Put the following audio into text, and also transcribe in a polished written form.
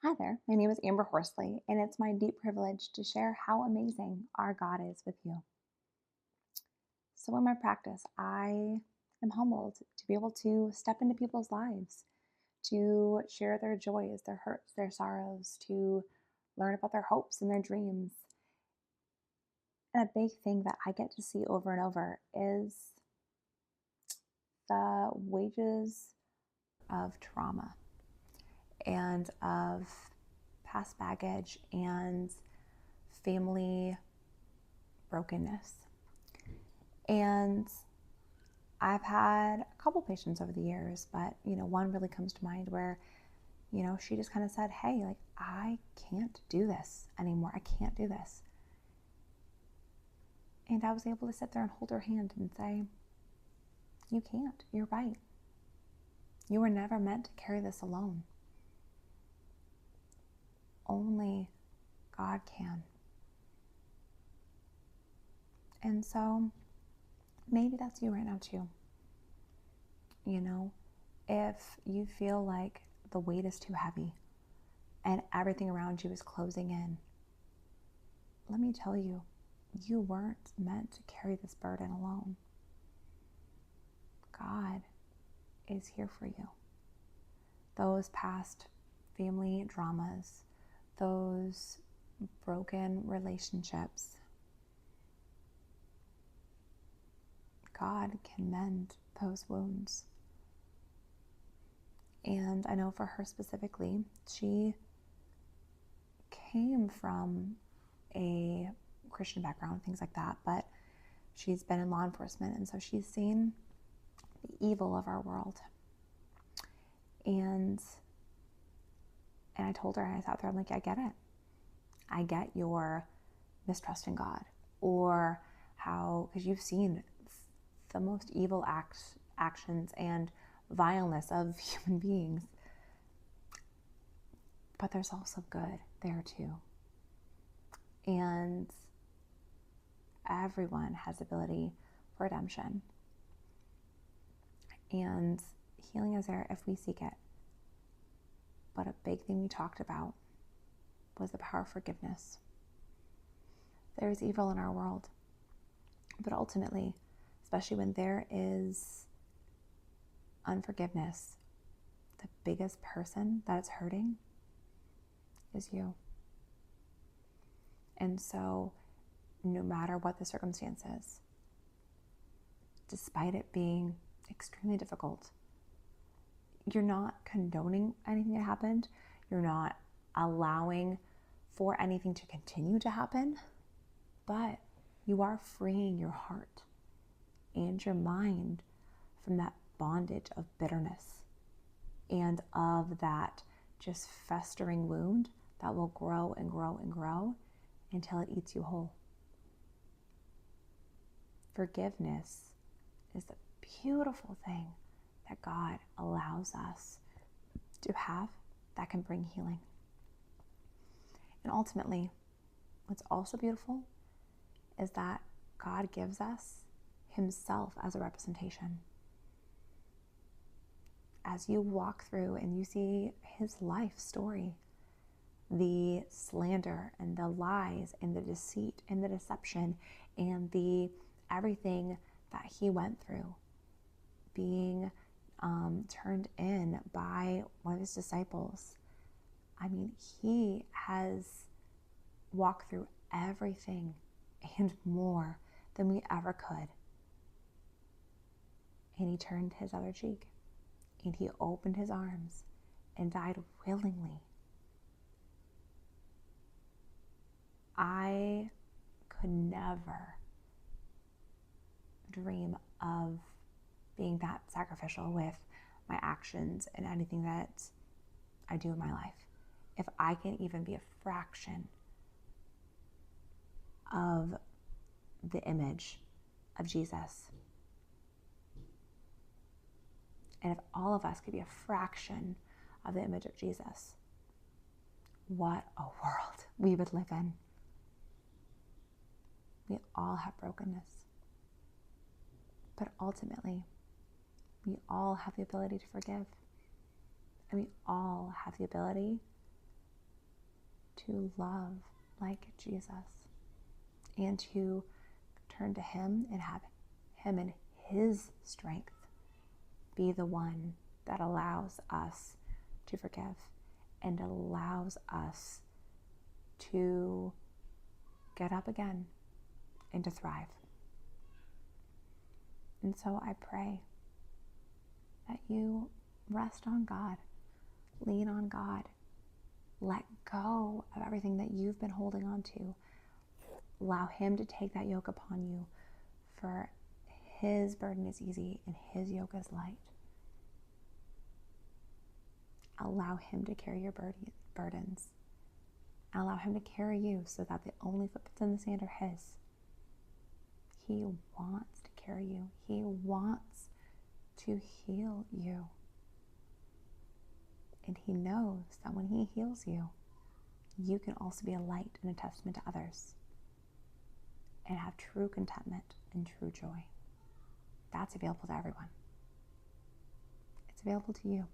Hi there, my name is Amber Horsley, and it's my deep privilege to share how amazing our God is with you. So, in my practice, I am humbled to be able to step into people's lives, to share their joys, their hurts, their sorrows, to learn about their hopes and their dreams. And a big thing that I get to see over and over is the wages of trauma and of past baggage and family brokenness. And I've had a couple patients over the years, but one really comes to mind where, she just kind of said, "Hey, like I can't do this anymore. I can't do this." And I was able to sit there and hold her hand and say, "You can't. You're right. You were never meant to carry this alone. Only God can." And so maybe that's you right now too. If you feel like the weight is too heavy and everything around you is closing in, let me tell you, you weren't meant to carry this burden alone. God is here for you. Those past family dramas, those broken relationships, God can mend those wounds. And I know for her specifically, she came from a Christian background, things like that, but she's been in law enforcement, and so she's seen the evil of our world. And I told her, I sat there, I'm like, I get it. I get your mistrust in God, or how, because you've seen the most evil actions and vileness of human beings, but there's also good there too. And everyone has ability for redemption. And healing is there if we seek it. But a big thing we talked about was the power of forgiveness. There's evil in our world, but ultimately, especially when there is unforgiveness, the biggest person that it's hurting is you. And so, no matter what the circumstances, despite it being extremely difficult, you're not condoning anything that happened. You're not allowing for anything to continue to happen, but you are freeing your heart and your mind from that bondage of bitterness and of that just festering wound that will grow and grow and grow until it eats you whole. Forgiveness is the beautiful thing that God allows us to have that can bring healing. And ultimately, what's also beautiful is that God gives us Himself as a representation. As you walk through and you see His life story, the slander and the lies and the deceit and the deception and the everything that He went through, being turned in by one of His disciples. I mean, He has walked through everything and more than we ever could. And He turned His other cheek and He opened His arms and died willingly. I could never dream of being that sacrificial with my actions and anything that I do in my life. If I can even be a fraction of the image of Jesus, and if all of us could be a fraction of the image of Jesus, what a world we would live in. We all have brokenness, but ultimately, we all have the ability to forgive, and we all have the ability to love like Jesus and to turn to Him and have Him in His strength be the one that allows us to forgive and allows us to get up again and to thrive. And so I pray that you rest on God, lean on God, let go of everything that you've been holding on to. Allow Him to take that yoke upon you, for His burden is easy and His yoke is light. Allow Him to carry your burdens. Allow Him to carry you so that the only footprints in the sand are His. He wants to carry you. He wants to heal you. And He knows that when He heals you, you can also be a light and a testament to others and have true contentment and true joy. That's available to everyone. It's available to you.